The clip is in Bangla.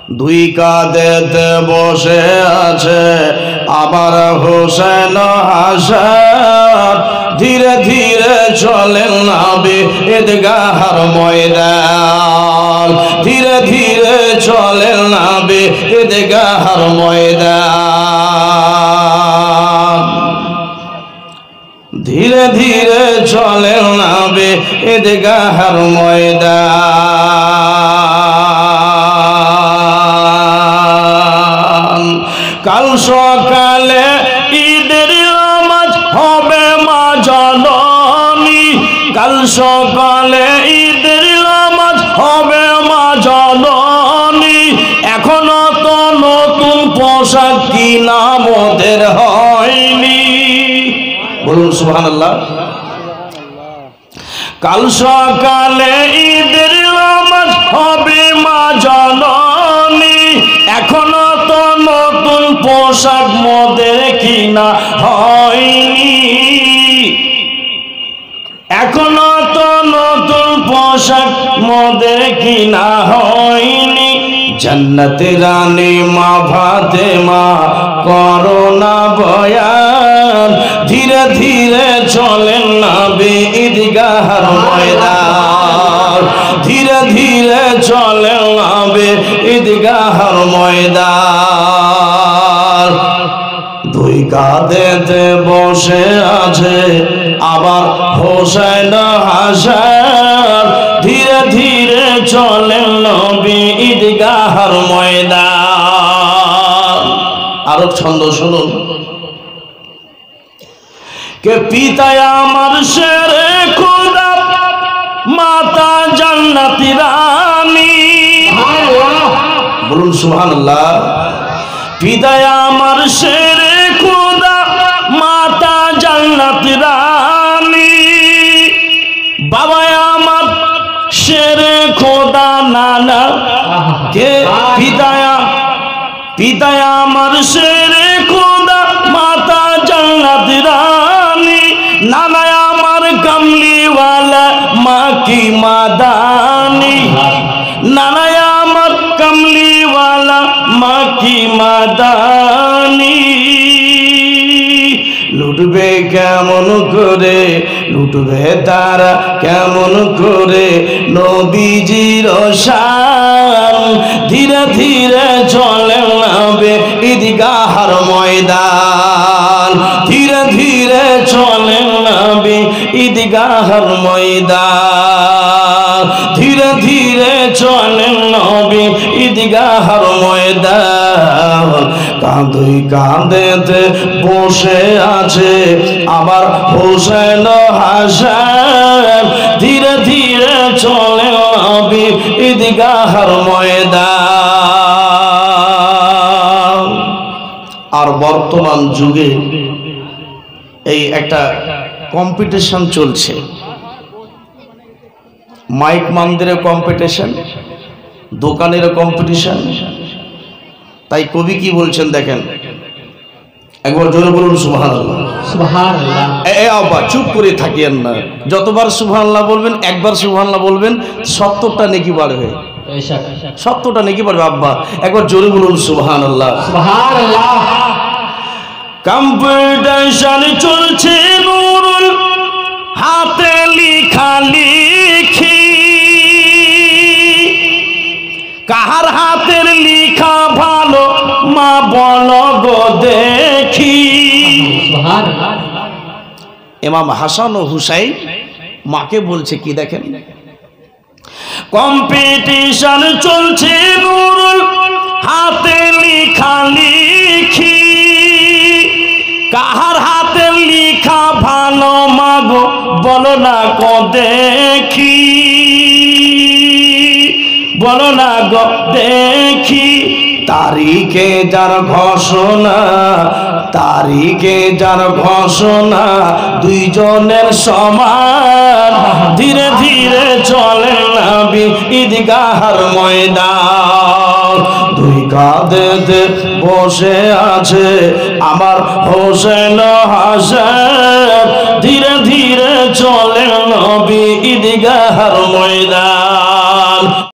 দুই কাঁধেতে বসে আছে আবার হোসেন হাসান, ধীরে ধীরে চলেন নবী ঈদগাহর ময়দান, ধীরে ধীরে চলেন নবী ঈদগাহর ময়দান, ধীরে ধীরে চলেন নবী ঈদগাহর ময়দান। কাল সকালে ঈদের নামাজ হবে মা জননী, কাল সকালে ঈদের নামাজ হবে মা জননী, এখনো তো নতুন পোশাক কিনা মোদের হয়নি। বলুন সুবহানাল্লাহ। কাল সকালে ঈদের নামাজ হবে মা জননী, এখনো তো নতুন পোশাক মোদের কিনা হয়নি, এখনো তো নতুন পোশাক মোদের কিনা হয়নি। জান্নাতের রানী মা ফাতেমা করোনা বয়ান, ধীরে ধীরে চলেন নবী ঈদগাহর ময়দান, ধীরে ধীরে চলেন নবী ঈদগাহর ময়দান। দুই কাঁধেতে বসে আছে আবার হোসেন হাসান, ধীরে ধীরে চলেন নবী ঈদগাহর ময়দান। আরো ছন্দ শুনুন। কে পিতায় আমার শেরে খোদা, মাতা জান্নাতি রানী, বলুন সুবহানাল্লাহ। পিতায় আমার শেরে খোদা, মাতা জান্নাতি রানী, বাবা আমার শেরে খোদা নানা, কে পিতায় আমার শেরে খোদা, মাতা জান্নাতি রানী, নানা আমার কামলিওয়ালা মা কি মাদানি, নানা আমার কামলিওয়ালা মা কি মাদানি। লুটবে কেমন করে, লুটবে তারা কেমন করে নবীজির শান, ধীরে ধীরে চলেন নবী ঈদগাহর ময়দান, ধীরে ধীরে চলেন নবী ঈদগাহর ময়দান, ধীরে ধীরে চলেন নবী ঈদগাহর ময়দান। কাঁধে কাঁধেতে বসে আছে আবার হোসেন হাসান, ধীরে ধীরে চলেন নবী ঈদগাহর ময়দান। আর বর্তমান যুগে এই একটা কম্পিটিশন চলছে, মাইক মন্দিরের কম্পিটিশন, দোকানের কম্পিটিশন। তাই কবি কি বলছেন দেখেন, একবার জোরে বলুন সুবহানাল্লাহ। সুবহানাল্লাহ। আব্বা চুপ করে থাকিয়েন না, যতবার সুবহানাল্লাহ বলবেন, একবার সুবহানাল্লাহ বলবেন, 70টা নেকি বাড়বে, 70টা নেকি বাড়বে। আব্বা একবার জোরে বলুন সুবহানাল্লাহ। সুবহানাল্লাহ। কম্পিটিশন চলছে নুরুল হাতে লিখা লিখি, কাহার হাতের লিখা ভালো মা বলো গো দেখি। ইমাম হাসান ও হুসাইন মাকে বলছে কি দেখেন, কম্পিটিশন চলছে নুরুল হাতে লিখা লিখি, কাহার হাতের লিখা ভালো মাগো বলো না গো দেখি, বলো না গো দেখি। তারিখে যার ঘোষণা, তারিখে যার ঘোষণা দুইজনের সমান, ধীরে ধীরে চলেন নবী ঈদগাহর ময়দান। দুই কাঁধেতে বসে আছে আমার হোসেন হাসান, ধীরে ধীরে চলেন নবী ঈদগাহর ময়দান।